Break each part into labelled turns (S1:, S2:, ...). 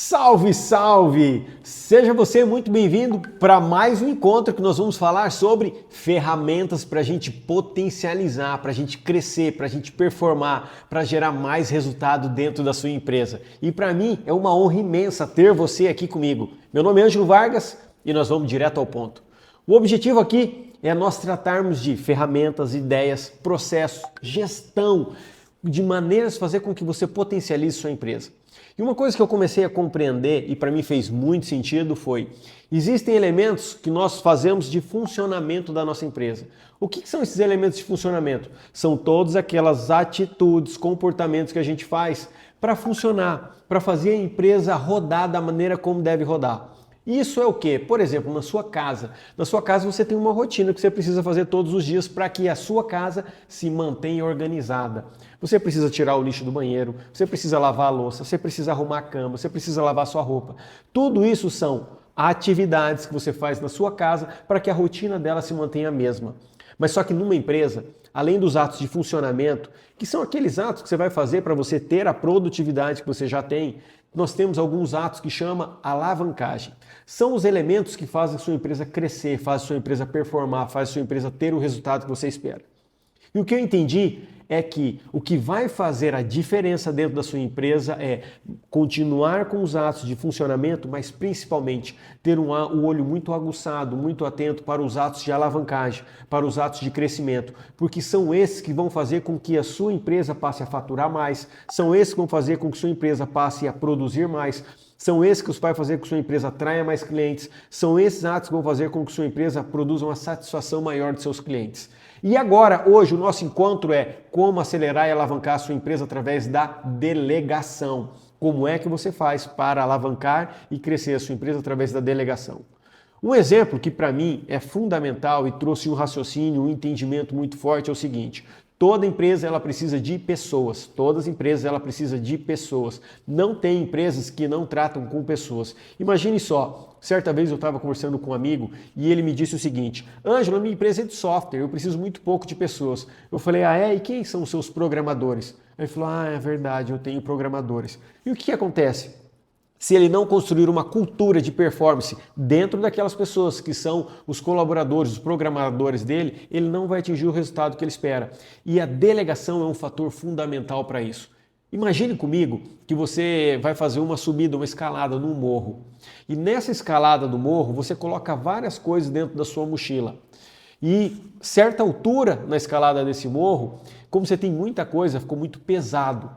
S1: Salve, salve! Seja você muito bem-vindo para mais um encontro que nós vamos falar sobre ferramentas para a gente potencializar, para a gente crescer, para a gente performar, para gerar mais resultado dentro da sua empresa. E para mim é uma honra imensa ter você aqui comigo. Meu nome é Ângelo Vargas e nós vamos direto ao ponto. O objetivo aqui é nós tratarmos de ferramentas, ideias, processos, gestão, de maneiras de fazer com que você potencialize sua empresa. E uma coisa que eu comecei a compreender e para mim fez muito sentido foi: existem elementos que nós fazemos de funcionamento da nossa empresa. O que são esses elementos de funcionamento? São todas aquelas atitudes, comportamentos que a gente faz para funcionar, para fazer a empresa rodar da maneira como deve rodar. Isso é o quê? Por exemplo, na sua casa. Na sua casa você tem uma rotina que você precisa fazer todos os dias para que a sua casa se mantenha organizada. Você precisa tirar o lixo do banheiro, você precisa lavar a louça, você precisa arrumar a cama, você precisa lavar a sua roupa. Tudo isso são atividades que você faz na sua casa para que a rotina dela se mantenha a mesma. Mas só que numa empresa, além dos atos de funcionamento, que são aqueles atos que você vai fazer para você ter a produtividade que você já tem, nós temos alguns atos que chama alavancagem. São os elementos que fazem a sua empresa crescer, fazem a sua empresa performar, fazem a sua empresa ter o resultado que você espera. E o que eu entendi é que o que vai fazer a diferença dentro da sua empresa é continuar com os atos de funcionamento, mas principalmente ter o olho muito aguçado, muito atento para os atos de alavancagem, para os atos de crescimento, porque são esses que vão fazer com que a sua empresa passe a faturar mais, são esses que vão fazer com que a sua empresa passe a produzir mais, são esses que vai fazer com que sua empresa atraia mais clientes, são esses atos que vão fazer com que sua empresa produza uma satisfação maior de seus clientes. E agora, hoje, o nosso encontro é como acelerar e alavancar a sua empresa através da delegação. Como é que você faz para alavancar e crescer a sua empresa através da delegação? Um exemplo que para mim é fundamental e trouxe um raciocínio, um entendimento muito forte é o seguinte: toda empresa ela precisa de pessoas, todas as empresas ela precisa de pessoas. Não tem empresas que não tratam com pessoas. Imagine só, certa vez eu estava conversando com um amigo e ele me disse o seguinte: Ângelo, a minha empresa é de software, eu preciso muito pouco de pessoas. Eu falei, e quem são os seus programadores? Ele falou, é verdade, eu tenho programadores. E o que acontece? Se ele não construir uma cultura de performance dentro daquelas pessoas que são os colaboradores, os programadores dele, ele não vai atingir o resultado que ele espera. E a delegação é um fator fundamental para isso. Imagine comigo que você vai fazer uma subida, uma escalada num morro. E nessa escalada do morro, você coloca várias coisas dentro da sua mochila. E certa altura na escalada desse morro, como você tem muita coisa, ficou muito pesado.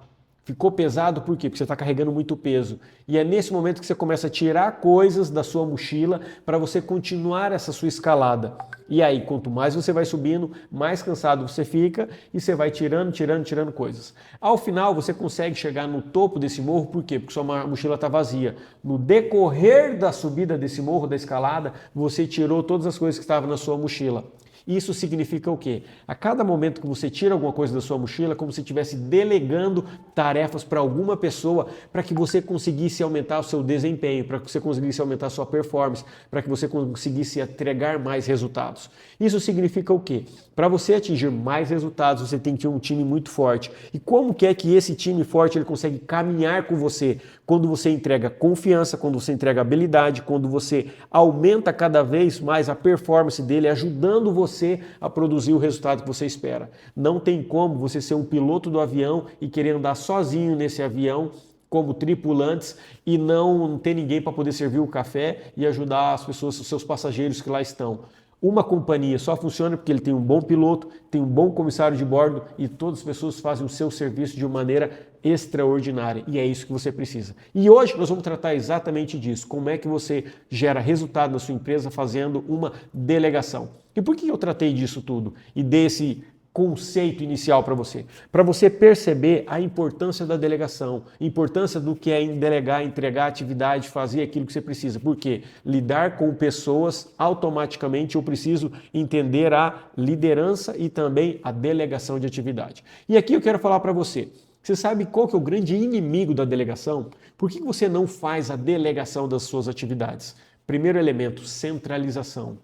S1: Ficou pesado por quê? Porque você está carregando muito peso. E é nesse momento que você começa a tirar coisas da sua mochila para você continuar essa sua escalada. E aí, quanto mais você vai subindo, mais cansado você fica e você vai tirando coisas. Ao final, você consegue chegar no topo desse morro, por quê? Porque sua mochila está vazia. No decorrer da subida desse morro, da escalada, você tirou todas as coisas que estavam na sua mochila. Isso significa o quê? A cada momento que você tira alguma coisa da sua mochila, é como se estivesse delegando tarefas para alguma pessoa para que você conseguisse aumentar o seu desempenho, para que você conseguisse aumentar a sua performance, para que você conseguisse entregar mais resultados. Isso significa o quê? Para você atingir mais resultados, você tem que ter um time muito forte. E como que é que esse time forte ele consegue caminhar com você? Quando você entrega confiança, quando você entrega habilidade, quando você aumenta cada vez mais a performance dele, ajudando você a produzir o resultado que você espera. Não tem como você ser um piloto do avião e querer andar sozinho nesse avião como tripulantes e não ter ninguém para poder servir o café e ajudar as pessoas, os seus passageiros que lá estão. Uma companhia só funciona porque ele tem um bom piloto, tem um bom comissário de bordo e todas as pessoas fazem o seu serviço de uma maneira extraordinária. E é isso que você precisa. E hoje nós vamos tratar exatamente disso. Como é que você gera resultado na sua empresa fazendo uma delegação. E por que eu tratei disso tudo? E desse conceito inicial para você? Para você perceber a importância da delegação, a importância do que é delegar, entregar atividade, fazer aquilo que você precisa. Por quê? Lidar com pessoas, automaticamente eu preciso entender a liderança e também a delegação de atividade. E aqui eu quero falar para você. Você sabe qual que é o grande inimigo da delegação? Por que você não faz a delegação das suas atividades? Primeiro elemento, centralização.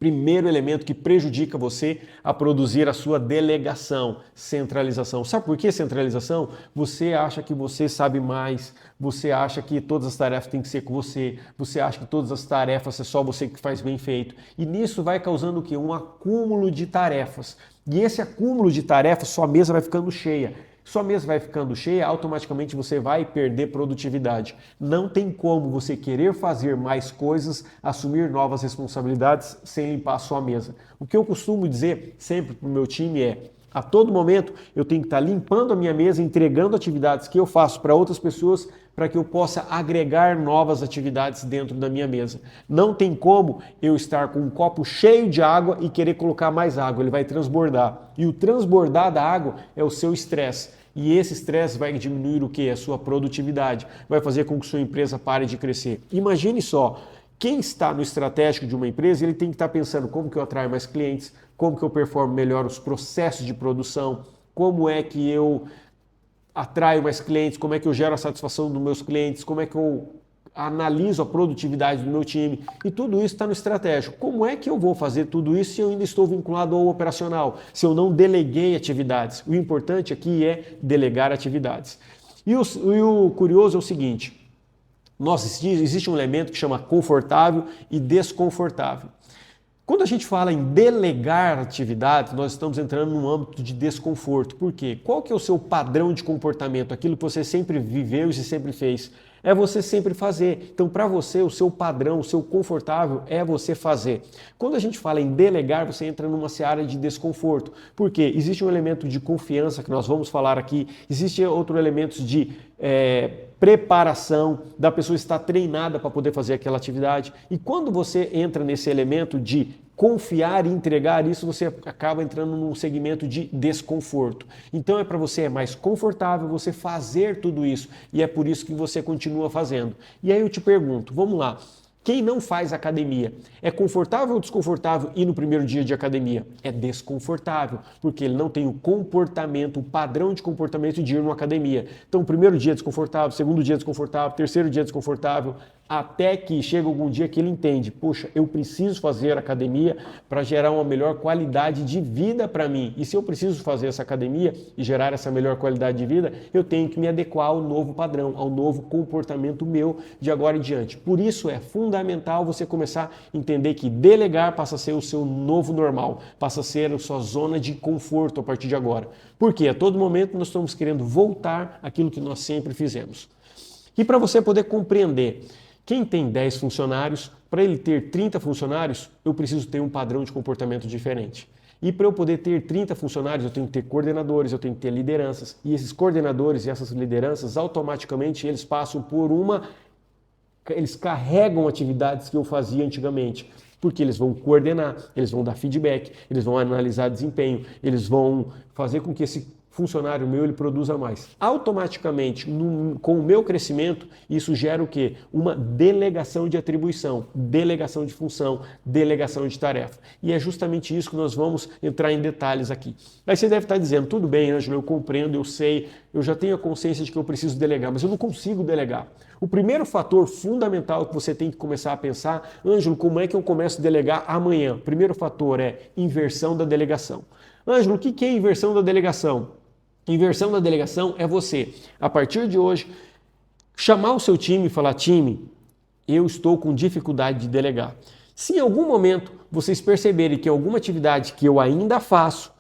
S1: Primeiro elemento que prejudica você a produzir a sua delegação, centralização. Sabe por que centralização? Você acha que você sabe mais, você acha que todas as tarefas têm que ser com você, você acha que todas as tarefas é só você que faz bem feito. E nisso vai causando o quê? Um acúmulo de tarefas. E esse acúmulo de tarefas, sua mesa vai ficando cheia. Sua mesa vai ficando cheia, automaticamente você vai perder produtividade. Não tem como você querer fazer mais coisas, assumir novas responsabilidades sem limpar a sua mesa. O que eu costumo dizer sempre para o meu time é: a todo momento eu tenho que estar limpando a minha mesa, entregando atividades que eu faço para outras pessoas para que eu possa agregar novas atividades dentro da minha mesa. Não tem como eu estar com um copo cheio de água e querer colocar mais água, ele vai transbordar. E o transbordar da água é o seu estresse. E esse estresse vai diminuir o quê? A sua produtividade, vai fazer com que sua empresa pare de crescer. Imagine só, quem está no estratégico de uma empresa, ele tem que estar pensando como que eu atraio mais clientes, como que eu performo melhor os processos de produção, como é que eu atraio mais clientes, como é que eu gero a satisfação dos meus clientes, como é que eu analiso a produtividade do meu time, e tudo isso está no estratégico. Como é que eu vou fazer tudo isso se eu ainda estou vinculado ao operacional, se eu não deleguei atividades? O importante aqui é delegar atividades. E o curioso é o seguinte: existe um elemento que chama confortável e desconfortável. Quando a gente fala em delegar atividades, nós estamos entrando num âmbito de desconforto. Por quê? Qual que é o seu padrão de comportamento? Aquilo que você sempre viveu e sempre fez. É você sempre fazer. Então, para você, o seu padrão, o seu confortável é você fazer. Quando a gente fala em delegar, você entra numa seara de desconforto. Por quê? Existe um elemento de confiança que nós vamos falar aqui. Existe outro elemento de preparação, da pessoa estar treinada para poder fazer aquela atividade. E quando você entra nesse elemento de confiar e entregar isso, você acaba entrando num segmento de desconforto. Então para você é mais confortável você fazer tudo isso, e é por isso que você continua fazendo. E aí eu te pergunto, vamos lá, quem não faz academia, é confortável ou desconfortável ir no primeiro dia de academia? É desconfortável, porque ele não tem o comportamento, o padrão de comportamento de ir numa academia. Então, o primeiro dia é desconfortável, segundo dia é desconfortável, terceiro dia é desconfortável, até que chega algum dia que ele entende, poxa, eu preciso fazer academia para gerar uma melhor qualidade de vida para mim. E se eu preciso fazer essa academia e gerar essa melhor qualidade de vida, eu tenho que me adequar ao novo padrão, ao novo comportamento meu de agora em diante. Por isso é fundamental você começar a entender que delegar passa a ser o seu novo normal, passa a ser a sua zona de conforto a partir de agora. Porque a todo momento nós estamos querendo voltar àquilo que nós sempre fizemos. E para você poder compreender, quem tem 10 funcionários, para ele ter 30 funcionários, eu preciso ter um padrão de comportamento diferente. E para eu poder ter 30 funcionários, eu tenho que ter coordenadores, eu tenho que ter lideranças. E esses coordenadores e essas lideranças, automaticamente, eles passam por eles carregam atividades que eu fazia antigamente. Porque eles vão coordenar, eles vão dar feedback, eles vão analisar desempenho, eles vão fazer com que esse funcionário meu ele produza mais. Automaticamente, com o meu crescimento, isso gera o quê? Uma delegação de atribuição, delegação de função, delegação de tarefa. E é justamente isso que nós vamos entrar em detalhes aqui. Aí você deve estar dizendo, tudo bem, Ângelo, eu compreendo, eu sei, eu já tenho a consciência de que eu preciso delegar, mas eu não consigo delegar. O primeiro fator fundamental que você tem que começar a pensar, Ângelo, como é que eu começo a delegar amanhã? O primeiro fator é inversão da delegação. Ângelo, o que é inversão da delegação? Inversão da delegação é você, a partir de hoje, chamar o seu time e falar, time, eu estou com dificuldade de delegar. Se em algum momento vocês perceberem que alguma atividade que eu ainda faço,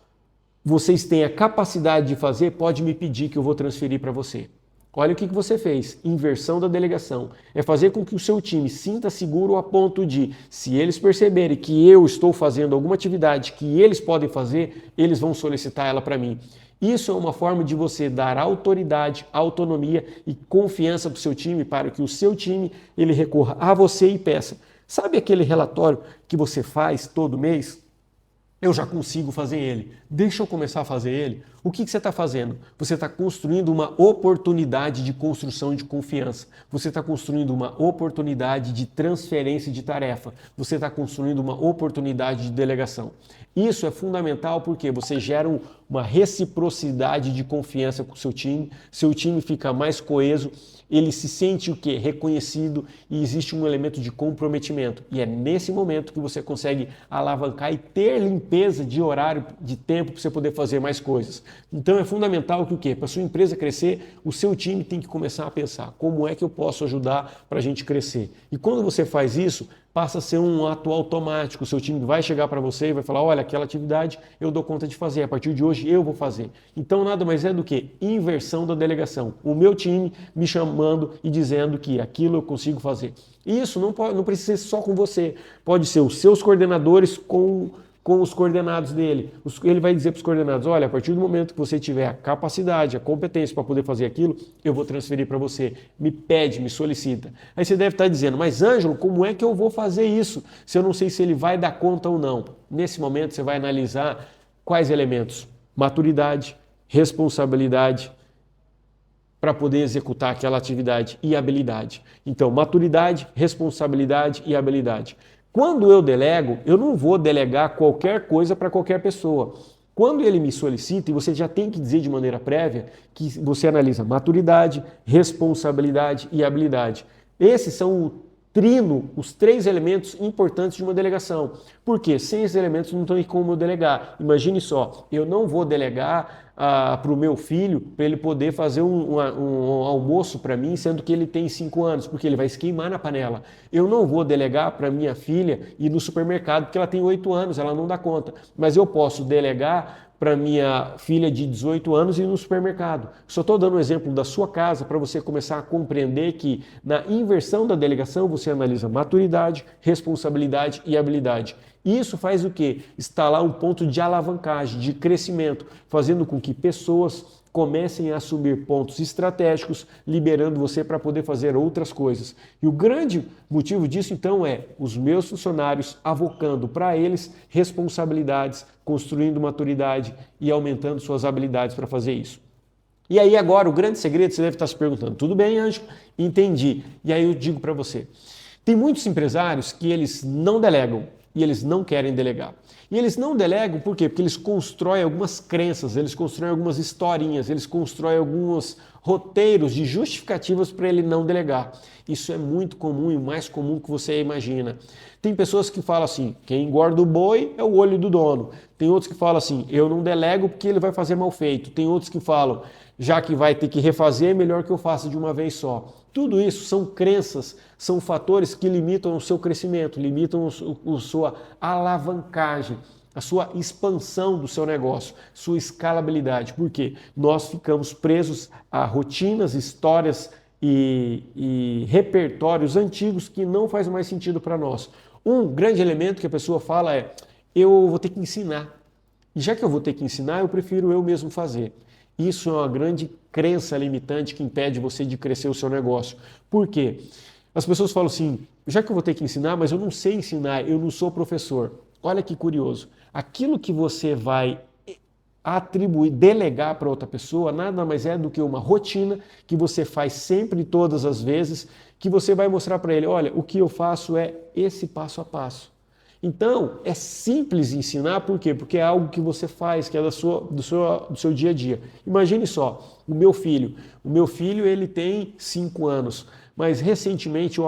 S1: vocês têm a capacidade de fazer, pode me pedir que eu vou transferir para você. Olha o que você fez, inversão da delegação. É fazer com que o seu time sinta seguro a ponto de, se eles perceberem que eu estou fazendo alguma atividade que eles podem fazer, eles vão solicitar ela para mim. Isso é uma forma de você dar autoridade, autonomia e confiança para o seu time, para que o seu time ele recorra a você e peça. Sabe aquele relatório que você faz todo mês? Eu já consigo fazer ele. Deixa eu começar a fazer ele. O que você está fazendo? Você está construindo uma oportunidade de construção de confiança. Você está construindo uma oportunidade de transferência de tarefa. Você está construindo uma oportunidade de delegação. Isso é fundamental porque você gera uma reciprocidade de confiança com o seu time fica mais coeso, ele se sente o quê? Reconhecido e existe um elemento de comprometimento. E é nesse momento que você consegue alavancar e ter limpeza de horário, de tempo para você poder fazer mais coisas. Então é fundamental que o quê? Para a sua empresa crescer, o seu time tem que começar a pensar como é que eu posso ajudar para a gente crescer. E quando você faz isso, passa a ser um ato automático. O seu time vai chegar para você e vai falar, olha, aquela atividade eu dou conta de fazer, a partir de hoje eu vou fazer. Então nada mais é do que inversão da delegação. O meu time me chamando e dizendo que aquilo eu consigo fazer. E isso não precisa ser só com você, pode ser os seus coordenadores com os coordenados dele. Ele vai dizer para os coordenados, olha, a partir do momento que você tiver a capacidade, a competência para poder fazer aquilo, eu vou transferir para você. Me pede, me solicita. Aí você deve estar dizendo, mas Ângelo, como é que eu vou fazer isso se eu não sei se ele vai dar conta ou não? Nesse momento você vai analisar quais elementos? Maturidade, responsabilidade, para poder executar aquela atividade e habilidade. Então, maturidade, responsabilidade e habilidade. Quando eu delego, eu não vou delegar qualquer coisa para qualquer pessoa. Quando ele me solicita, e você já tem que dizer de maneira prévia, que você analisa maturidade, responsabilidade e habilidade. Esses são o trino, os 3 elementos importantes de uma delegação. Porque sem esses elementos não tem como eu delegar. Imagine só, eu não vou delegar para o meu filho para ele poder fazer um almoço para mim, sendo que ele tem 5 anos, porque ele vai se queimar na panela. Eu não vou delegar para minha filha ir no supermercado, porque ela tem 8 anos, ela não dá conta. Mas eu posso delegar para minha filha de 18 anos ir no supermercado. Só estou dando um exemplo da sua casa para você começar a compreender que na inversão da delegação você analisa maturidade, responsabilidade e habilidade. Isso faz o quê? Instalar um ponto de alavancagem, de crescimento, fazendo com que pessoas comecem a assumir pontos estratégicos, liberando você para poder fazer outras coisas. E o grande motivo disso, então, é os meus funcionários avocando para eles responsabilidades, construindo maturidade e aumentando suas habilidades para fazer isso. E aí agora, o grande segredo, você deve estar se perguntando, tudo bem, Ângelo? Entendi. E aí eu digo para você, tem muitos empresários que eles não delegam, e eles não querem delegar. E eles não delegam por quê? Porque eles constroem algumas crenças, eles constroem algumas historinhas, eles constroem alguns roteiros de justificativas para ele não delegar. Isso é muito comum e mais comum que você imagina. Tem pessoas que falam assim, quem engorda o boi é o olho do dono. Tem outros que falam assim, eu não delego porque ele vai fazer mal feito. Tem outros que falam, já que vai ter que refazer, é melhor que eu faça de uma vez só. Tudo isso são crenças, são fatores que limitam o seu crescimento, limitam a sua alavancagem, a sua expansão do seu negócio, sua escalabilidade. Por quê? Nós ficamos presos a rotinas, histórias e repertórios antigos que não faz mais sentido para nós. Um grande elemento que a pessoa fala é, eu vou ter que ensinar. E já que eu vou ter que ensinar, eu prefiro eu mesmo fazer. Isso é uma grande crença limitante que impede você de crescer o seu negócio. Por quê? As pessoas falam assim, já que eu vou ter que ensinar, mas eu não sei ensinar, eu não sou professor. Olha que curioso. Aquilo que você vai atribuir, delegar para outra pessoa, nada mais é do que uma rotina que você faz sempre e todas as vezes, que você vai mostrar para ele, olha, o que eu faço é esse passo a passo. Então, é simples ensinar, por quê? Porque é algo que você faz, que é do seu dia a dia. Imagine só, o meu filho ele tem 5 anos, mas recentemente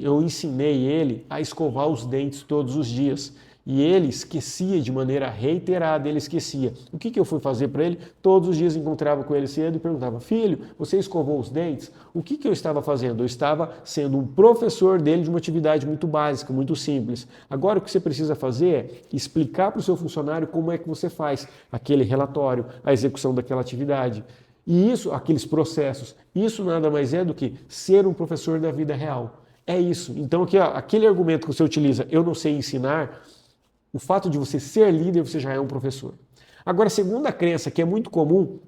S1: eu ensinei ele a escovar os dentes todos os dias. E ele esquecia de maneira reiterada, ele esquecia. O que eu fui fazer para ele? Todos os dias encontrava com ele cedo e perguntava, filho, você escovou os dentes? O que eu estava fazendo? Eu estava sendo um professor dele de uma atividade muito básica, muito simples. Agora o que você precisa fazer é explicar para o seu funcionário como é que você faz aquele relatório, a execução daquela atividade. E isso, aqueles processos, isso nada mais é do que ser um professor da vida real. É isso. Então aquele argumento que você utiliza, eu não sei ensinar, o fato de você ser líder, você já é um professor. Agora, a segunda crença, que é muito comum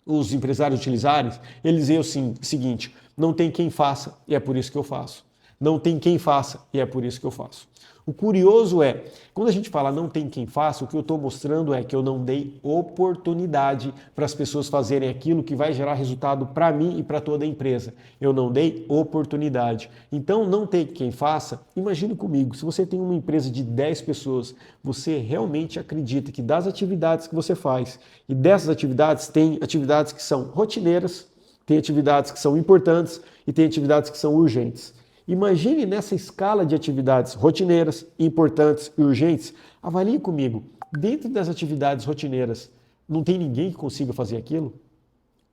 S1: os empresários utilizarem, eles dizem o seguinte, não tem quem faça e é por isso que eu faço. Não tem quem faça e é por isso que eu faço. O curioso é, quando a gente fala não tem quem faça, o que eu estou mostrando é que eu não dei oportunidade para as pessoas fazerem aquilo que vai gerar resultado para mim e para toda a empresa. Eu não dei oportunidade. Então, não tem quem faça, imagine comigo, se você tem uma empresa de 10 pessoas, você realmente acredita que das atividades que você faz, e dessas atividades tem atividades que são rotineiras, tem atividades que são importantes e tem atividades que são urgentes. Imagine nessa escala de atividades rotineiras, importantes e urgentes, avalie comigo, dentro das atividades rotineiras, não tem ninguém que consiga fazer aquilo?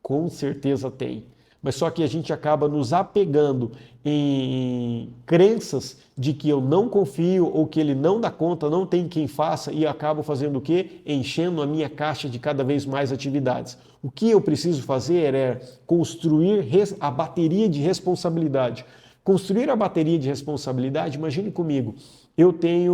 S1: Com certeza tem. Mas só que a gente acaba nos apegando em crenças de que eu não confio ou que ele não dá conta, não tem quem faça e acabo fazendo o quê? Enchendo a minha caixa de cada vez mais atividades. O que eu preciso fazer é construir a bateria de responsabilidade. Construir a bateria de responsabilidade, imagine comigo,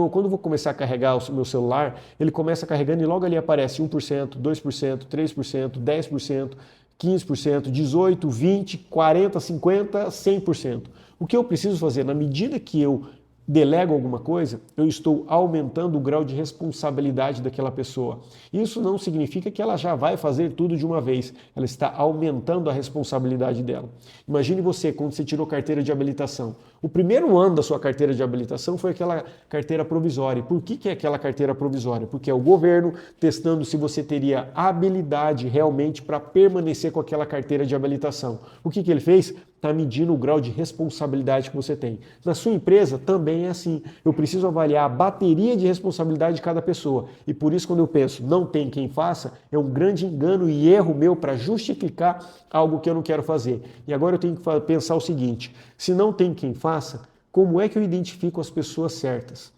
S1: quando eu vou começar a carregar o meu celular, ele começa carregando e logo ali aparece 1%, 2%, 3%, 10%, 15%, 18%, 20%, 40%, 50%, 100%. O que eu preciso fazer? Na medida que eu delego alguma coisa, eu estou aumentando o grau de responsabilidade daquela pessoa. Isso não significa que ela já vai fazer tudo de uma vez, ela está aumentando a responsabilidade dela. Imagine você, quando você tirou carteira de habilitação. O primeiro ano da sua carteira de habilitação foi aquela carteira provisória. Por que é aquela carteira provisória? Porque é o governo testando se você teria habilidade realmente para permanecer com aquela carteira de habilitação. O que ele fez? Está medindo o grau de responsabilidade que você tem. Na sua empresa também é assim. Eu preciso avaliar a bateria de responsabilidade de cada pessoa. E por isso, quando eu penso não tem quem faça, é um grande engano e erro meu para justificar algo que eu não quero fazer. E agora eu tenho que pensar o seguinte, se não tem quem faça, como é que eu identifico as pessoas certas?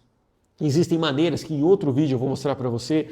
S1: Existem maneiras que em outro vídeo eu vou mostrar para você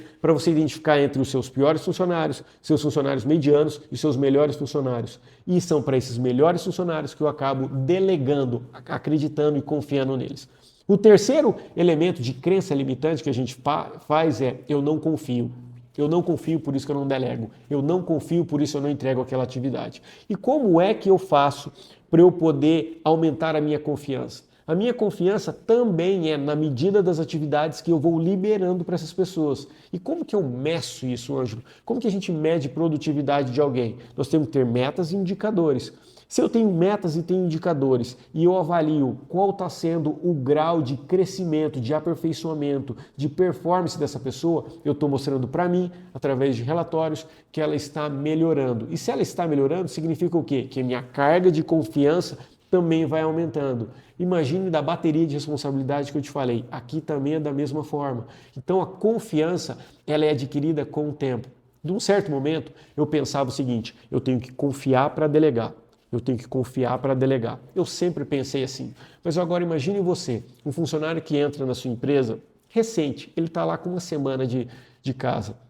S1: identificar entre os seus piores funcionários, seus funcionários medianos e seus melhores funcionários. E são para esses melhores funcionários que eu acabo delegando, acreditando e confiando neles. O terceiro elemento de crença limitante que a gente faz é eu não confio. Eu não confio, por isso que eu não delego. Eu não confio, por isso eu não entrego aquela atividade. E como é que eu faço para eu poder aumentar a minha confiança? A minha confiança também é na medida das atividades que eu vou liberando para essas pessoas. E como que eu meço isso, Ângelo? Como que a gente mede produtividade de alguém? Nós temos que ter metas e indicadores. Se eu tenho metas e tenho indicadores e eu avalio qual está sendo o grau de crescimento, de aperfeiçoamento, de performance dessa pessoa, eu estou mostrando para mim, através de relatórios, que ela está melhorando. E se ela está melhorando, significa o quê? Que a minha carga de confiança também vai aumentando. Imagine da bateria de responsabilidade que eu te falei. Aqui também é da mesma forma. Então a confiança, ela é adquirida com o tempo. De um certo momento, eu pensava o seguinte, eu tenho que confiar para delegar. Eu tenho que confiar para delegar. Eu sempre pensei assim. Mas agora imagine você, um funcionário que entra na sua empresa, recente, ele está lá com uma semana de casa.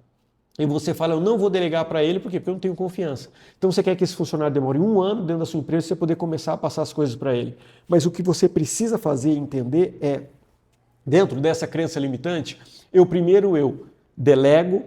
S1: E você fala, eu não vou delegar para ele, por quê? Porque eu não tenho confiança. Então você quer que esse funcionário demore 1 ano dentro da sua empresa para você poder começar a passar as coisas para ele. Mas o que você precisa fazer e entender é, dentro dessa crença limitante, eu delego,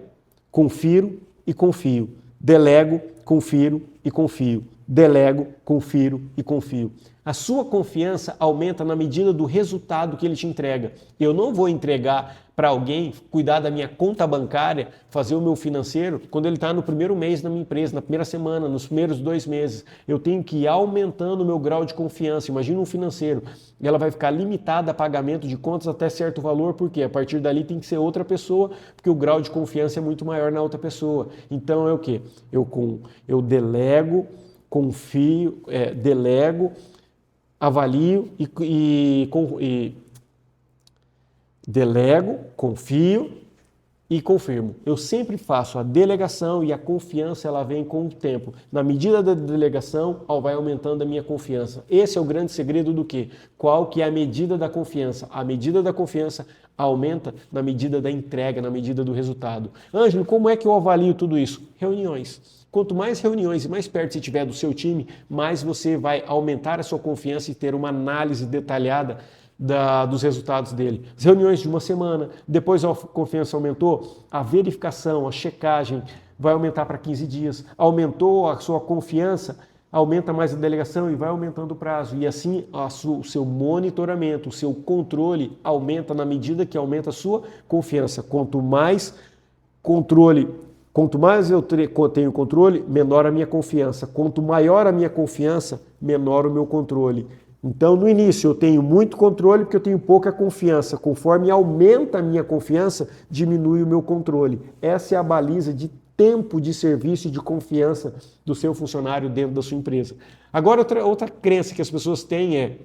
S1: confiro e confio. Delego, confiro e confio. Delego, confiro e confio. A sua confiança aumenta na medida do resultado que ele te entrega. Eu não vou entregar para alguém cuidar da minha conta bancária, fazer o meu financeiro, quando ele está no primeiro mês na minha empresa, na primeira semana, nos primeiros 2 meses. Eu tenho que ir aumentando o meu grau de confiança. Imagina um financeiro. Ela vai ficar limitada a pagamento de contas até certo valor, porque a partir dali tem que ser outra pessoa, porque o grau de confiança é muito maior na outra pessoa. Então é o quê? Eu delego, confio, delego, avalio delego, confio e confirmo. Eu sempre faço a delegação e a confiança, ela vem com o tempo. Na medida da delegação, vai aumentando a minha confiança. Esse é o grande segredo do quê? Qual que é a medida da confiança? A medida da confiança aumenta na medida da entrega, na medida do resultado. Ângelo, como é que eu avalio tudo isso? Reuniões. Quanto mais reuniões e mais perto você estiver do seu time, mais você vai aumentar a sua confiança e ter uma análise detalhada dos resultados dele. As reuniões de 1 semana, depois a confiança aumentou, a verificação, a checagem vai aumentar para 15 dias. Aumentou a sua confiança, aumenta mais a delegação e vai aumentando o prazo. E assim o seu monitoramento, o seu controle aumenta na medida que aumenta a sua confiança. Quanto mais eu tenho controle, menor a minha confiança. Quanto maior a minha confiança, menor o meu controle. Então, no início, eu tenho muito controle porque eu tenho pouca confiança. Conforme aumenta a minha confiança, diminui o meu controle. Essa é a baliza de tempo de serviço e de confiança do seu funcionário dentro da sua empresa. Agora, outra crença que as pessoas têm é: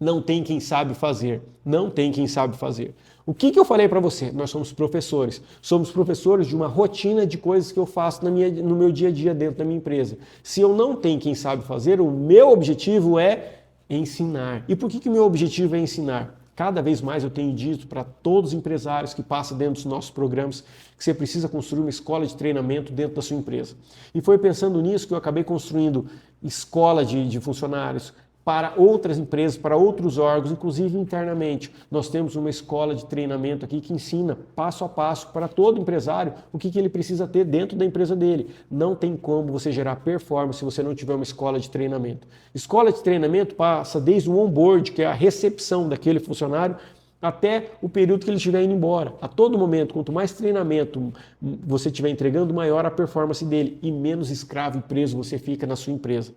S1: não tem quem sabe fazer. Não tem quem sabe fazer. O que eu falei para você? Nós somos professores. Somos professores de uma rotina de coisas que eu faço no meu dia a dia dentro da minha empresa. Se eu não tenho quem sabe fazer, o meu objetivo é ensinar. E por que o meu objetivo é ensinar? Cada vez mais eu tenho dito para todos os empresários que passam dentro dos nossos programas que você precisa construir uma escola de treinamento dentro da sua empresa. E foi pensando nisso que eu acabei construindo escola de funcionários para outras empresas, para outros órgãos, inclusive internamente. Nós temos uma escola de treinamento aqui que ensina passo a passo para todo empresário o que ele precisa ter dentro da empresa dele. Não tem como você gerar performance se você não tiver uma escola de treinamento. Escola de treinamento passa desde o onboard, que é a recepção daquele funcionário, até o período que ele estiver indo embora. A todo momento, quanto mais treinamento você estiver entregando, maior a performance dele e menos escravo e preso você fica na sua empresa.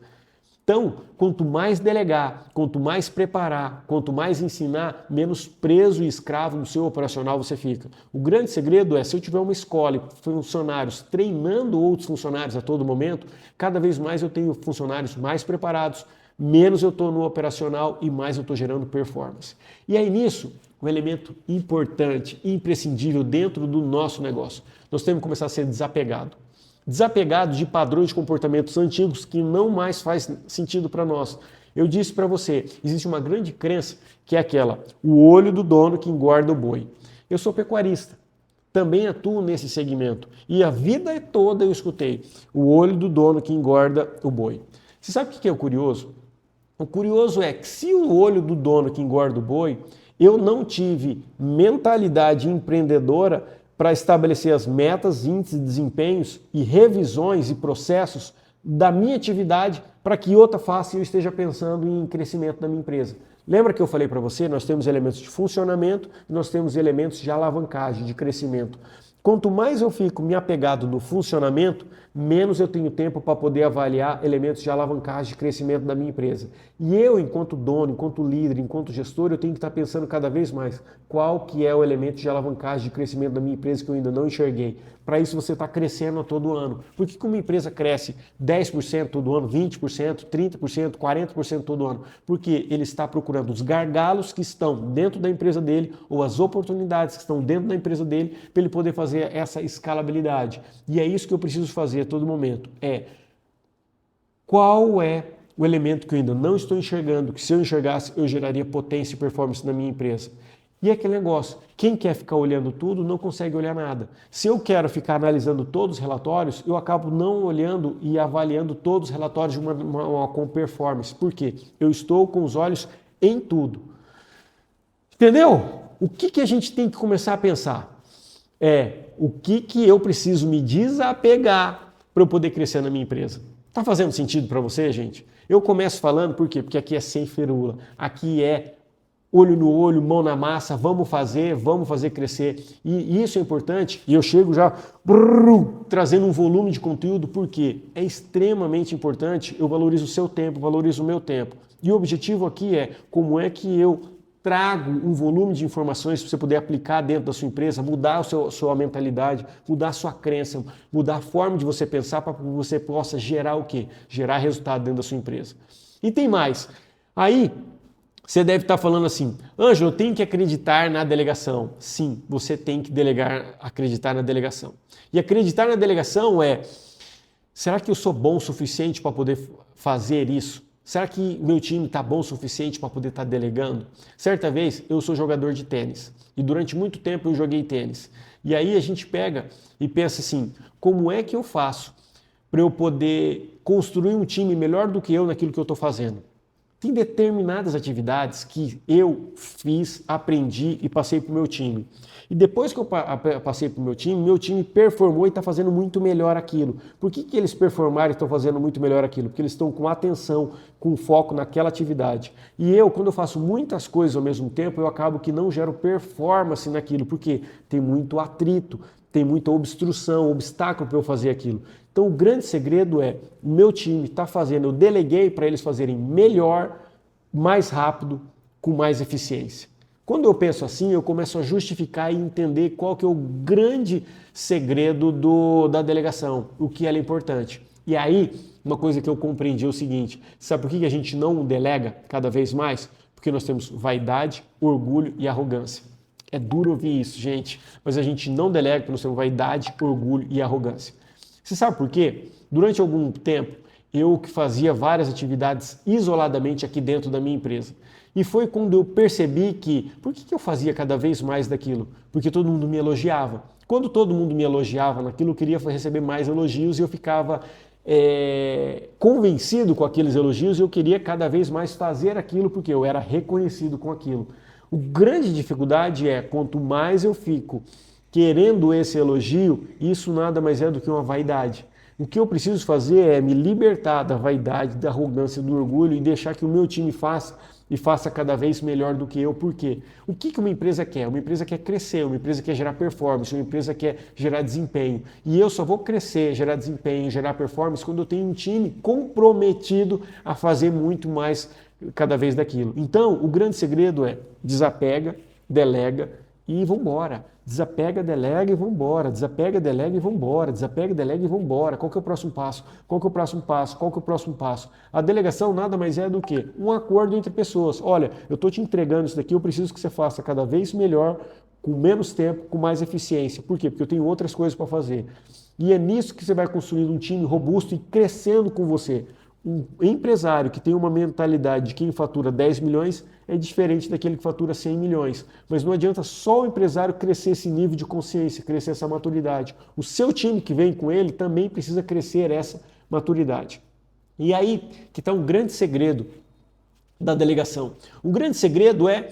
S1: Então, quanto mais delegar, quanto mais preparar, quanto mais ensinar, menos preso e escravo no seu operacional você fica. O grande segredo é, se eu tiver uma escola e funcionários treinando outros funcionários a todo momento, cada vez mais eu tenho funcionários mais preparados, menos eu estou no operacional e mais eu estou gerando performance. E aí nisso, um elemento importante, imprescindível dentro do nosso negócio, nós temos que começar a ser desapegado de padrões de comportamentos antigos que não mais faz sentido para nós. Eu disse para você, existe uma grande crença que é aquela: o olho do dono que engorda o boi. Eu sou pecuarista, também atuo nesse segmento e a vida toda eu escutei: o olho do dono que engorda o boi. Você sabe o que é o curioso? O curioso é que se o olho do dono que engorda o boi, eu não tive mentalidade empreendedora para estabelecer as metas, índices de desempenhos e revisões e processos da minha atividade para que outra faça e eu esteja pensando em crescimento da minha empresa. Lembra que eu falei para você, nós temos elementos de funcionamento e nós temos elementos de alavancagem, de crescimento. Quanto mais eu fico me apegado no funcionamento, menos eu tenho tempo para poder avaliar elementos de alavancagem de crescimento da minha empresa. E eu, enquanto dono, enquanto líder, enquanto gestor, eu tenho que estar pensando cada vez mais qual que é o elemento de alavancagem de crescimento da minha empresa que eu ainda não enxerguei. Para isso você está crescendo a todo ano. Por que uma empresa cresce 10% todo ano, 20%, 30%, 40% todo ano? Porque ele está procurando os gargalos que estão dentro da empresa dele ou as oportunidades que estão dentro da empresa dele para ele poder fazer essa escalabilidade. E é isso que eu preciso fazer a todo momento. Qual é o elemento que eu ainda não estou enxergando, que se eu enxergasse eu geraria potência e performance na minha empresa? E aquele negócio, quem quer ficar olhando tudo não consegue olhar nada. Se eu quero ficar analisando todos os relatórios, eu acabo não olhando e avaliando todos os relatórios com performance. Por quê? Eu estou com os olhos em tudo. Entendeu? O que a gente tem que começar a pensar? O que eu preciso me desapegar para eu poder crescer na minha empresa. Tá fazendo sentido para você, gente? Eu começo falando, por quê? Porque aqui é sem firula, aqui é olho no olho, mão na massa, vamos fazer crescer. E isso é importante, e eu chego já trazendo um volume de conteúdo, porque é extremamente importante, eu valorizo o seu tempo, valorizo o meu tempo. E o objetivo aqui é como é que eu trago um volume de informações para você poder aplicar dentro da sua empresa, mudar a sua mentalidade, mudar a sua crença, mudar a forma de você pensar para que você possa gerar o quê? Gerar resultado dentro da sua empresa. E tem mais. Aí, você deve estar falando assim: Ângelo, eu tenho que acreditar na delegação. Sim, você tem que acreditar na delegação. E acreditar na delegação será que eu sou bom o suficiente para poder fazer isso? Será que meu time está bom o suficiente para poder estar delegando? Certa vez, eu sou jogador de tênis e durante muito tempo eu joguei tênis. E aí a gente pega e pensa assim: como é que eu faço para eu poder construir um time melhor do que eu naquilo que eu estou fazendo? Tem determinadas atividades que eu fiz, aprendi e passei para o meu time. E depois que eu passei para o meu time performou e está fazendo muito melhor aquilo. Por que eles performaram e estão fazendo muito melhor aquilo? Porque eles estão com atenção, com foco naquela atividade. E eu, quando eu faço muitas coisas ao mesmo tempo, eu acabo que não gero performance naquilo, porque tem muito atrito, tem muita obstrução, obstáculo para eu fazer aquilo. Então o grande segredo é, o meu time está fazendo, eu deleguei para eles fazerem melhor, mais rápido, com mais eficiência. Quando eu penso assim, eu começo a justificar e entender qual que é o grande segredo da delegação, o que ela é importante. E aí, uma coisa que eu compreendi é o seguinte, sabe por que a gente não delega cada vez mais? Porque nós temos vaidade, orgulho e arrogância. É duro ouvir isso, gente, mas a gente não delega porque nós temos vaidade, orgulho e arrogância. Você sabe por quê? Durante algum tempo, eu que fazia várias atividades isoladamente aqui dentro da minha empresa. E foi quando eu percebi que, por que eu fazia cada vez mais daquilo? Porque todo mundo me elogiava. Quando todo mundo me elogiava naquilo, eu queria receber mais elogios e eu ficava convencido com aqueles elogios e eu queria cada vez mais fazer aquilo porque eu era reconhecido com aquilo. A grande dificuldade é, quanto mais eu fico querendo esse elogio, isso nada mais é do que uma vaidade. O que eu preciso fazer é me libertar da vaidade, da arrogância, do orgulho e deixar que o meu time faça e faça cada vez melhor do que eu. Por quê? O que uma empresa quer? Uma empresa quer crescer, uma empresa quer gerar performance, uma empresa quer gerar desempenho. E eu só vou crescer, gerar desempenho, gerar performance quando eu tenho um time comprometido a fazer muito mais cada vez daquilo. Então, o grande segredo é desapega, delega e vambora. Desapega, delega e vambora. Desapega, delega e vambora. Desapega, delega e vambora. Qual que é o próximo passo? Qual que é o próximo passo? Qual que é o próximo passo? A delegação nada mais é do que um acordo entre pessoas. Olha, eu estou te entregando isso daqui, eu preciso que você faça cada vez melhor, com menos tempo, com mais eficiência. Por quê? Porque eu tenho outras coisas para fazer. E é nisso que você vai construindo um time robusto e crescendo com você. Um empresário que tem uma mentalidade de quem fatura 10 milhões é diferente daquele que fatura 100 milhões. Mas não adianta só o empresário crescer esse nível de consciência, crescer essa maturidade. O seu time que vem com ele também precisa crescer essa maturidade. E aí que está um grande segredo da delegação. O grande segredo é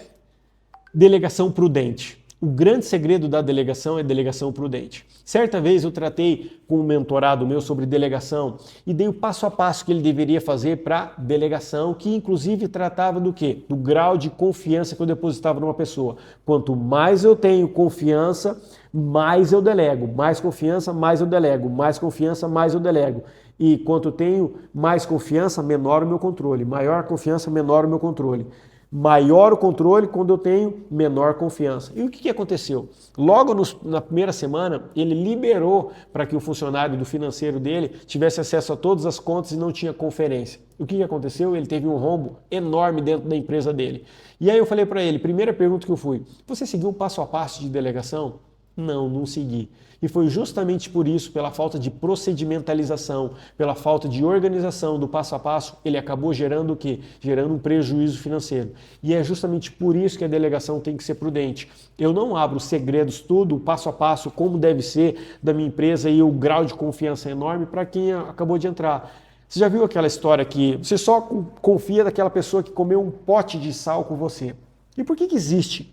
S1: delegação prudente. O grande segredo da delegação é delegação prudente. Certa vez eu tratei com um mentorado meu sobre delegação e dei o passo a passo que ele deveria fazer para delegação, que inclusive tratava do quê? Do grau de confiança que eu depositava numa pessoa. Quanto mais eu tenho confiança, mais eu delego. Mais confiança, mais eu delego. Mais confiança, mais eu delego. E quanto eu tenho mais confiança, menor o meu controle. Maior confiança, menor o meu controle. Maior o controle quando eu tenho menor confiança. E o que aconteceu? Logo na primeira semana, ele liberou para que o funcionário do financeiro dele tivesse acesso a todas as contas e não tinha conferência. O que aconteceu? Ele teve um rombo enorme dentro da empresa dele. E aí eu falei para ele, primeira pergunta que eu fui, você seguiu o passo a passo de delegação? Não, não segui. E foi justamente por isso, pela falta de procedimentalização, pela falta de organização do passo a passo, ele acabou gerando o quê? Gerando um prejuízo financeiro. E é justamente por isso que a delegação tem que ser prudente. Eu não abro segredos, tudo, o passo a passo, como deve ser da minha empresa e o grau de confiança enorme para quem acabou de entrar. Você já viu aquela história que você só confia daquela pessoa que comeu um pote de sal com você? E por que existe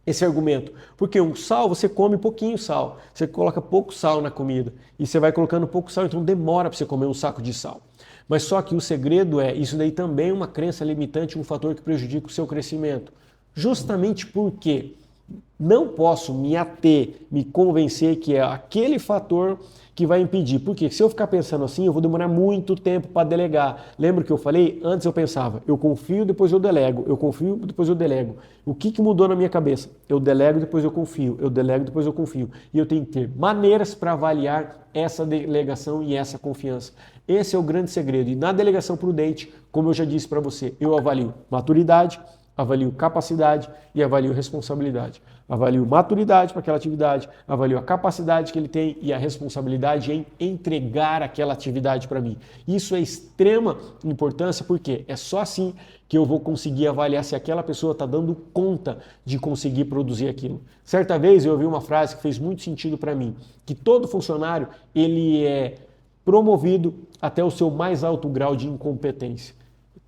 S1: esse argumento? Porque um sal, você come pouquinho sal, você coloca pouco sal na comida e você vai colocando pouco sal, então demora para você comer um saco de sal. Mas só que o segredo é, isso daí também é uma crença limitante, um fator que prejudica o seu crescimento. Justamente porque não posso me ater, me convencer que é aquele fator que vai impedir. Porque se eu ficar pensando assim, eu vou demorar muito tempo para delegar. Lembra que eu falei? Antes eu pensava, eu confio, depois eu delego. Eu confio, depois eu delego. O que mudou na minha cabeça? Eu delego, depois eu confio. Eu delego, depois eu confio. E eu tenho que ter maneiras para avaliar essa delegação e essa confiança. Esse é o grande segredo. E na delegação prudente, como eu já disse para você, eu avalio maturidade, avalio capacidade e avalio responsabilidade. Avalio maturidade para aquela atividade, avalio a capacidade que ele tem e a responsabilidade em entregar aquela atividade para mim. Isso é extrema importância porque é só assim que eu vou conseguir avaliar se aquela pessoa está dando conta de conseguir produzir aquilo. Certa vez eu ouvi uma frase que fez muito sentido para mim, que todo funcionário ele é promovido até o seu mais alto grau de incompetência.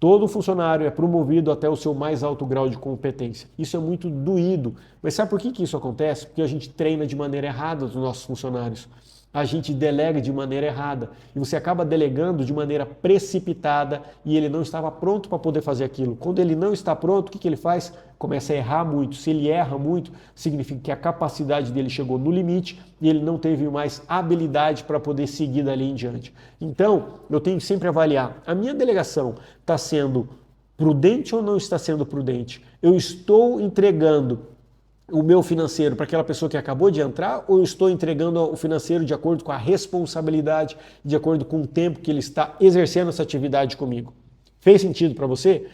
S1: Todo funcionário é promovido até o seu mais alto grau de competência. Isso é muito doído. Mas sabe por que isso acontece? Porque a gente treina de maneira errada os nossos funcionários. A gente delega de maneira errada. E você acaba delegando de maneira precipitada e ele não estava pronto para poder fazer aquilo. Quando ele não está pronto, o que ele faz? Começa a errar muito. Se ele erra muito, significa que a capacidade dele chegou no limite e ele não teve mais habilidade para poder seguir dali em diante. Então, eu tenho que sempre avaliar. A minha delegação está sendo prudente ou não está sendo prudente? Eu estou entregando o meu financeiro para aquela pessoa que acabou de entrar ou eu estou entregando o financeiro de acordo com a responsabilidade, de acordo com o tempo que ele está exercendo essa atividade comigo? Fez sentido para você?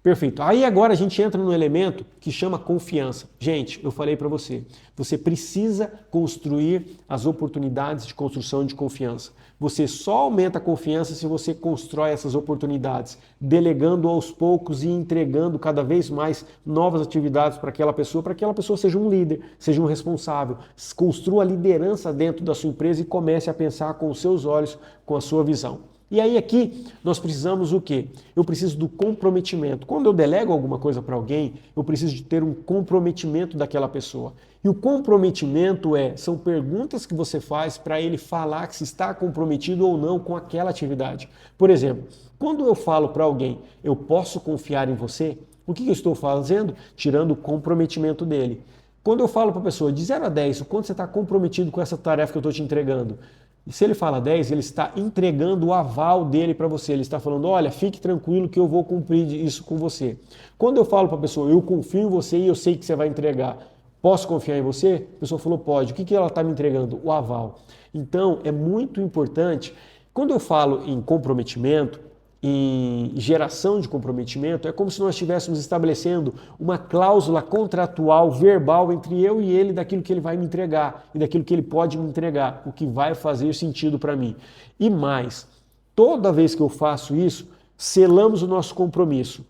S1: Perfeito. Aí agora a gente entra no elemento que chama confiança. Gente, eu falei para você, você precisa construir as oportunidades de construção de confiança. Você só aumenta a confiança se você constrói essas oportunidades, delegando aos poucos e entregando cada vez mais novas atividades para que aquela pessoa seja um líder, seja um responsável, construa liderança dentro da sua empresa e comece a pensar com os seus olhos, com a sua visão. E aí aqui nós precisamos o quê? Eu preciso do comprometimento. Quando eu delego alguma coisa para alguém, eu preciso de ter um comprometimento daquela pessoa. E o comprometimento são perguntas que você faz para ele falar que se está comprometido ou não com aquela atividade. Por exemplo, quando eu falo para alguém, eu posso confiar em você, o que eu estou fazendo? Tirando o comprometimento dele. Quando eu falo para a pessoa, de 0 a 10, o quanto você está comprometido com essa tarefa que eu estou te entregando? E se ele fala 10, ele está entregando o aval dele para você. Ele está falando, olha, fique tranquilo que eu vou cumprir isso com você. Quando eu falo para a pessoa, eu confio em você e eu sei que você vai entregar, posso confiar em você? A pessoa falou, pode. O que ela está me entregando? O aval. Então, é muito importante. Quando eu falo em comprometimento, em geração de comprometimento, é como se nós estivéssemos estabelecendo uma cláusula contratual verbal entre eu e ele daquilo que ele vai me entregar e daquilo que ele pode me entregar, o que vai fazer sentido para mim. E mais, toda vez que eu faço isso, selamos o nosso compromisso,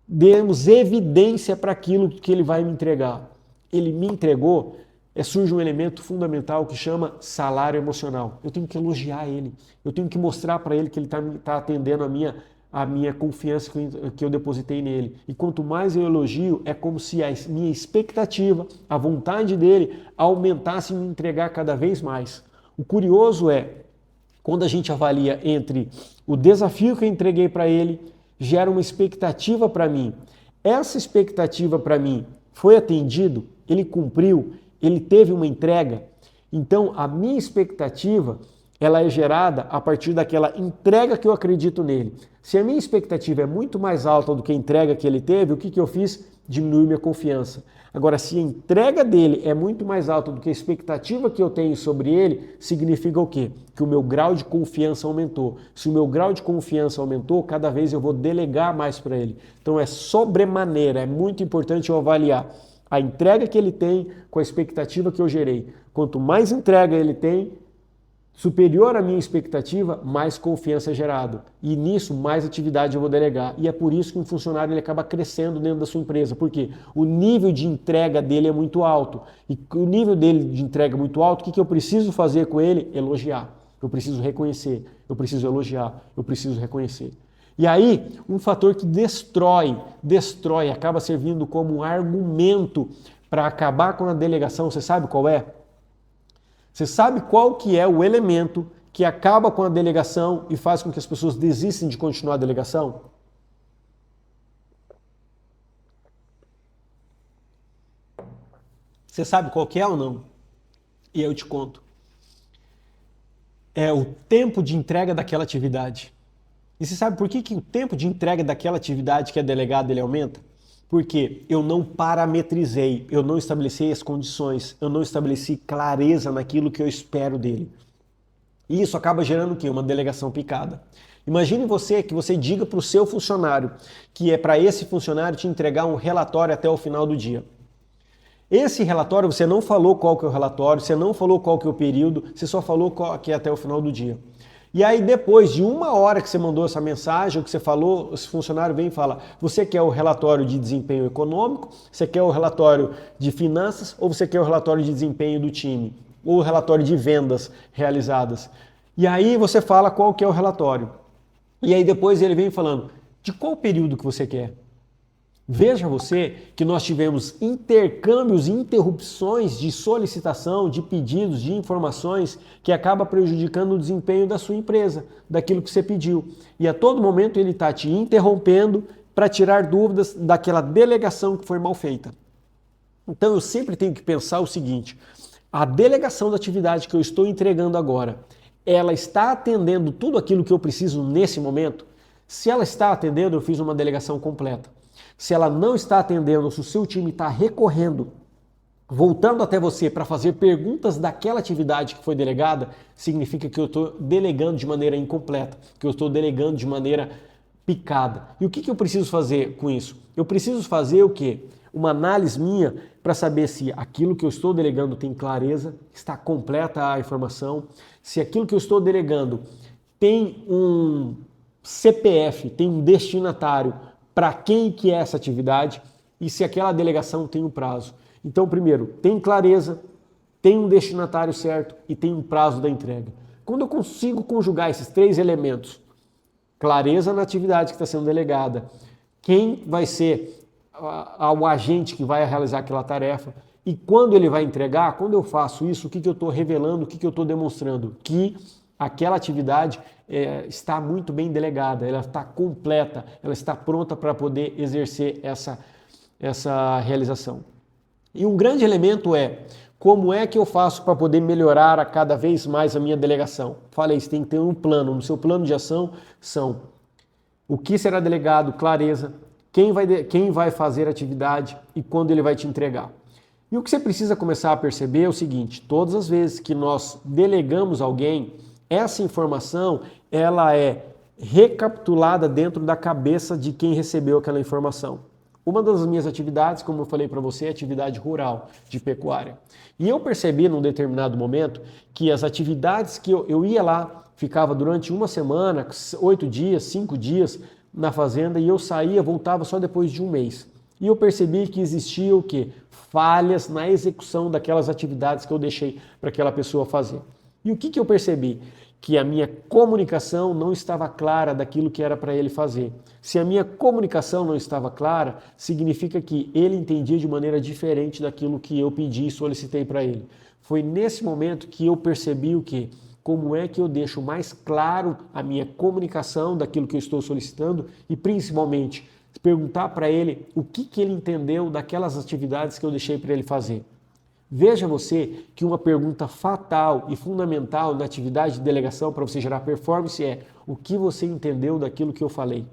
S1: demos evidência para aquilo que ele vai me entregar. Ele me entregou, surge um elemento fundamental que chama salário emocional. Eu tenho que elogiar ele, eu tenho que mostrar para ele que ele está atendendo a minha confiança que eu depositei nele. E quanto mais eu elogio, é como se a minha expectativa, a vontade dele aumentasse em me entregar cada vez mais. O curioso quando a gente avalia entre o desafio que eu entreguei para ele, gera uma expectativa para mim. Essa expectativa para mim foi atendido, ele cumpriu, ele teve uma entrega. Então, a minha expectativa, ela é gerada a partir daquela entrega que eu acredito nele. Se a minha expectativa é muito mais alta do que a entrega que ele teve, o que eu fiz? Diminui minha confiança. Agora, se a entrega dele é muito mais alta do que a expectativa que eu tenho sobre ele, significa o quê? Que o meu grau de confiança aumentou. Se o meu grau de confiança aumentou, cada vez eu vou delegar mais para ele. Então, é sobremaneira, é muito importante eu avaliar a entrega que ele tem com a expectativa que eu gerei. Quanto mais entrega ele tem, superior à minha expectativa, mais confiança é gerado. E nisso, mais atividade eu vou delegar. E é por isso que um funcionário ele acaba crescendo dentro da sua empresa. Porque o nível de entrega dele é muito alto. E o nível dele de entrega muito alto, o que eu preciso fazer com ele? Elogiar. Eu preciso reconhecer. Eu preciso elogiar. Eu preciso reconhecer. E aí, um fator que destrói, acaba servindo como um argumento para acabar com a delegação, você sabe qual é? Você sabe qual que é o elemento que acaba com a delegação e faz com que as pessoas desistem de continuar a delegação? Você sabe qual que é ou não? E eu te conto. É o tempo de entrega daquela atividade. E você sabe por que o tempo de entrega daquela atividade que é delegada ele aumenta? Porque eu não parametrizei, eu não estabeleci as condições, eu não estabeleci clareza naquilo que eu espero dele. E isso acaba gerando o quê? Uma delegação picada. Imagine que você diga para o seu funcionário que é para esse funcionário te entregar um relatório até o final do dia. Esse relatório, você não falou qual que é o relatório, você não falou qual que é o período, você só falou qual que é até o final do dia. E aí depois de 1 hora que você mandou essa mensagem, o que você falou, esse funcionário vem e fala, você quer o relatório de desempenho econômico, você quer o relatório de finanças ou você quer o relatório de desempenho do time? Ou o relatório de vendas realizadas? E aí você fala qual que é o relatório. E aí depois ele vem falando, De qual período que você quer? Veja você que nós tivemos intercâmbios e interrupções de solicitação, de pedidos, de informações que acaba prejudicando o desempenho da sua empresa, daquilo que você pediu. E a todo momento ele está te interrompendo para tirar dúvidas daquela delegação que foi mal feita. Então eu sempre tenho que pensar o seguinte, a delegação da atividade que eu estou entregando agora, ela está atendendo tudo aquilo que eu preciso nesse momento? Se ela está atendendo, eu fiz uma delegação completa. Se ela não está atendendo, se o seu time está recorrendo, voltando até você para fazer perguntas daquela atividade que foi delegada, significa que eu estou delegando de maneira incompleta, que eu estou delegando de maneira picada. E o que eu preciso fazer com isso? Eu preciso fazer o quê? Uma análise minha para saber se aquilo que eu estou delegando tem clareza, está completa a informação, se aquilo que eu estou delegando tem um CPF, tem um destinatário, para quem que é essa atividade e se aquela delegação tem um prazo. Então, primeiro, tem clareza, tem um destinatário certo e tem um prazo da entrega. Quando eu consigo conjugar esses três elementos, clareza na atividade que está sendo delegada, quem vai ser o agente que vai realizar aquela tarefa e quando ele vai entregar, quando eu faço isso, o que eu estou revelando, o que eu estou demonstrando? Que aquela atividade está muito bem delegada, ela está completa, ela está pronta para poder exercer essa realização. E um grande elemento é como é que eu faço para poder melhorar a cada vez mais a minha delegação. Falei, você tem que ter um plano. No seu plano de ação são o que será delegado, clareza, quem vai fazer a atividade e quando ele vai te entregar. E o que você precisa começar a perceber é o seguinte, todas as vezes que nós delegamos alguém, essa informação ela é recapitulada dentro da cabeça de quem recebeu aquela informação. Uma das minhas atividades, como eu falei para você, é atividade rural, de pecuária. E eu percebi num determinado momento que as atividades que eu ia lá, ficava durante uma semana, 8 dias, 5 dias na fazenda e eu saía, voltava só depois de um mês. E eu percebi que existia o quê? Falhas na execução daquelas atividades que eu deixei para aquela pessoa fazer. E o que eu percebi? Que a minha comunicação não estava clara daquilo que era para ele fazer. Se a minha comunicação não estava clara, significa que ele entendia de maneira diferente daquilo que eu pedi e solicitei para ele. Foi nesse momento que eu percebi o quê? Como é que eu deixo mais claro a minha comunicação daquilo que eu estou solicitando e principalmente perguntar para ele o que ele entendeu daquelas atividades que eu deixei para ele fazer. Veja você que uma pergunta fatal e fundamental na atividade de delegação para você gerar performance é o que você entendeu daquilo que eu falei?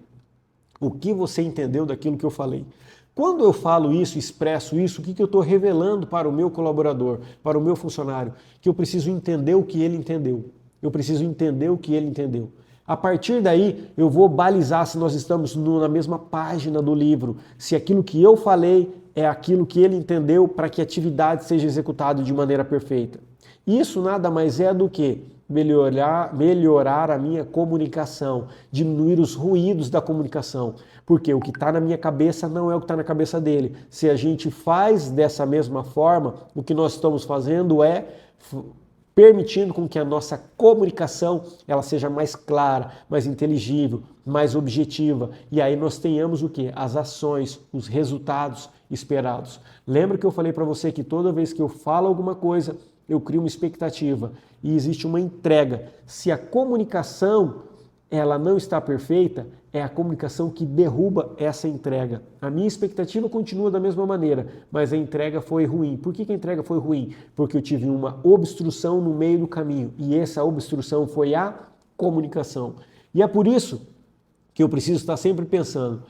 S1: O que você entendeu daquilo que eu falei? Quando eu falo isso, expresso isso, o que eu estou revelando para o meu colaborador, para o meu funcionário? Que eu preciso entender o que ele entendeu. Eu preciso entender o que ele entendeu. A partir daí, eu vou balizar se nós estamos na mesma página do livro, se aquilo que eu falei é aquilo que ele entendeu para que a atividade seja executada de maneira perfeita. Isso nada mais é do que melhorar a minha comunicação, diminuir os ruídos da comunicação, porque o que está na minha cabeça não é o que está na cabeça dele. Se a gente faz dessa mesma forma, o que nós estamos fazendo é permitindo com que a nossa comunicação ela seja mais clara, mais inteligível, mais objetiva. E aí nós tenhamos o quê? As ações, os resultados esperados. Lembra que eu falei para você que toda vez que eu falo alguma coisa, eu crio uma expectativa e existe uma entrega. Se a comunicação ela não está perfeita, é a comunicação que derruba essa entrega. A minha expectativa continua da mesma maneira, mas a entrega foi ruim. Por que a entrega foi ruim? Porque eu tive uma obstrução no meio do caminho e essa obstrução foi a comunicação. E é por isso que eu preciso estar sempre pensando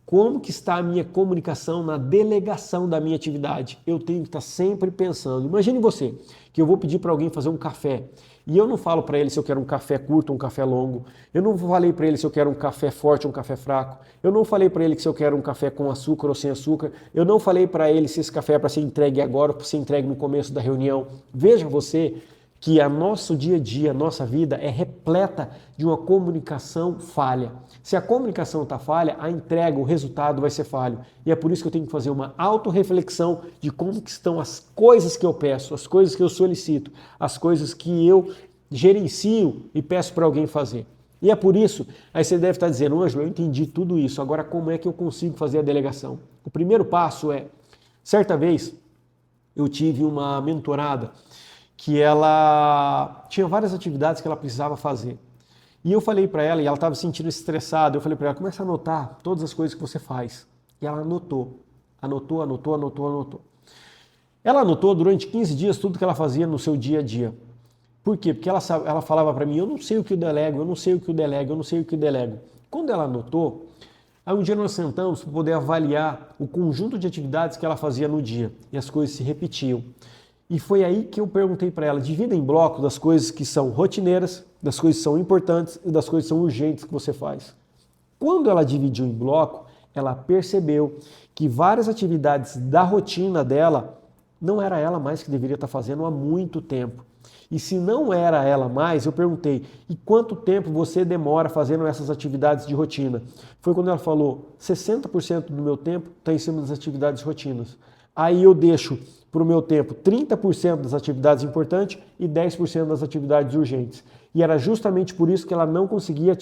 S1: como que está a minha comunicação na delegação da minha atividade. Eu tenho que estar sempre pensando. Imagine você que eu vou pedir para alguém fazer um café e eu não falo para ele se eu quero um café curto ou um café longo. Eu não falei para ele se eu quero um café forte ou um café fraco. Eu não falei para ele se eu quero um café com açúcar ou sem açúcar. Eu não falei para ele se esse café é para ser entregue agora ou para ser entregue no começo da reunião. Veja você que a nosso dia a dia, a nossa vida é repleta de uma comunicação falha. Se a comunicação está falha, a entrega, o resultado vai ser falho. E é por isso que eu tenho que fazer uma autorreflexão de como que estão as coisas que eu peço, as coisas que eu solicito, as coisas que eu gerencio e peço para alguém fazer. E é por isso, aí você deve estar dizendo, Ângelo, eu entendi tudo isso, agora como é que eu consigo fazer a delegação? O primeiro passo é, certa vez, eu tive uma mentorada que ela tinha várias atividades que ela precisava fazer. E eu falei para ela, e ela estava se sentindo estressada, eu falei para ela, começa a anotar todas as coisas que você faz. E ela anotou. Anotou. Ela anotou durante 15 dias tudo que ela fazia no seu dia a dia. Por quê? Porque ela falava para mim, eu não sei o que eu delego, eu não sei o que eu delego, eu não sei o que eu delego. Quando ela anotou, aí um dia nós sentamos para poder avaliar o conjunto de atividades que ela fazia no dia. E as coisas se repetiam. E foi aí que eu perguntei para ela, divida em bloco das coisas que são rotineiras, das coisas que são importantes e das coisas que são urgentes que você faz. Quando ela dividiu em bloco, ela percebeu que várias atividades da rotina dela não era ela mais que deveria estar fazendo há muito tempo. E se não era ela mais, eu perguntei, e quanto tempo você demora fazendo essas atividades de rotina? Foi quando ela falou, 60% do meu tempo está em cima das atividades rotinas. Aí eu deixo para o meu tempo 30% das atividades importantes e 10% das atividades urgentes. E era justamente por isso que ela não conseguia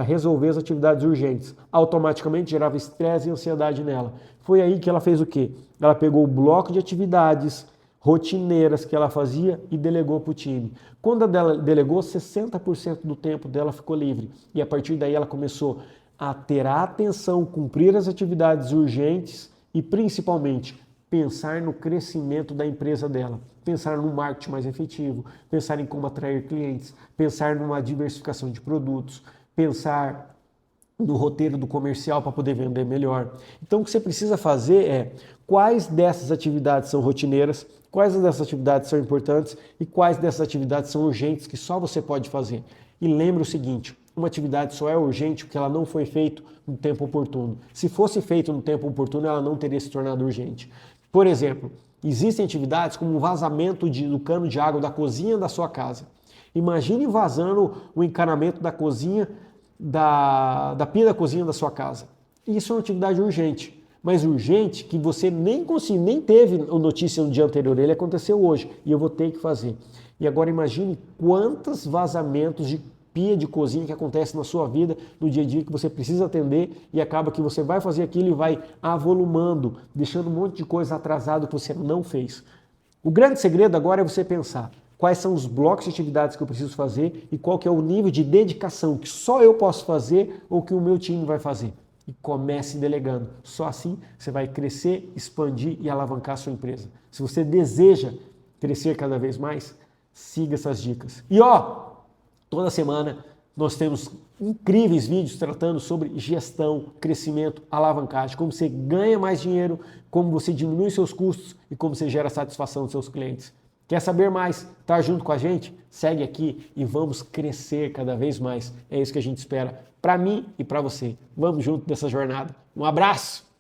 S1: resolver as atividades urgentes. Automaticamente gerava estresse e ansiedade nela. Foi aí que ela fez o quê? Ela pegou o bloco de atividades rotineiras que ela fazia e delegou para o time. Quando ela delegou, 60% do tempo dela ficou livre. E a partir daí ela começou a ter a atenção, cumprir as atividades urgentes e principalmente pensar no crescimento da empresa dela, pensar no marketing mais efetivo, pensar em como atrair clientes, pensar numa diversificação de produtos, pensar no roteiro do comercial para poder vender melhor. Então o que você precisa fazer é quais dessas atividades são rotineiras, quais dessas atividades são importantes e quais dessas atividades são urgentes que só você pode fazer. E lembre o seguinte, uma atividade só é urgente porque ela não foi feita no tempo oportuno. Se fosse feita no tempo oportuno, ela não teria se tornado urgente. Por exemplo, existem atividades como o vazamento do cano de água da cozinha da sua casa. Imagine vazando o encanamento da cozinha, da pia da cozinha da sua casa. Isso é uma atividade urgente, mas urgente que você nem teve notícia no dia anterior, ele aconteceu hoje e eu vou ter que fazer. E agora imagine quantos vazamentos de pia de cozinha que acontece na sua vida no dia a dia que você precisa atender e acaba que você vai fazer aquilo e vai avolumando, deixando um monte de coisa atrasada que você não fez. O grande segredo agora é você pensar quais são os blocos de atividades que eu preciso fazer e qual que é o nível de dedicação que só eu posso fazer ou que o meu time vai fazer. E comece delegando. Só assim você vai crescer, expandir e alavancar a sua empresa. Se você deseja crescer cada vez mais, siga essas dicas. E toda semana nós temos incríveis vídeos tratando sobre gestão, crescimento, alavancagem, como você ganha mais dinheiro, como você diminui seus custos e como você gera satisfação dos seus clientes. Quer saber mais? Tá junto com a gente? Segue aqui e vamos crescer cada vez mais. É isso que a gente espera para mim e para você. Vamos junto nessa jornada. Um abraço!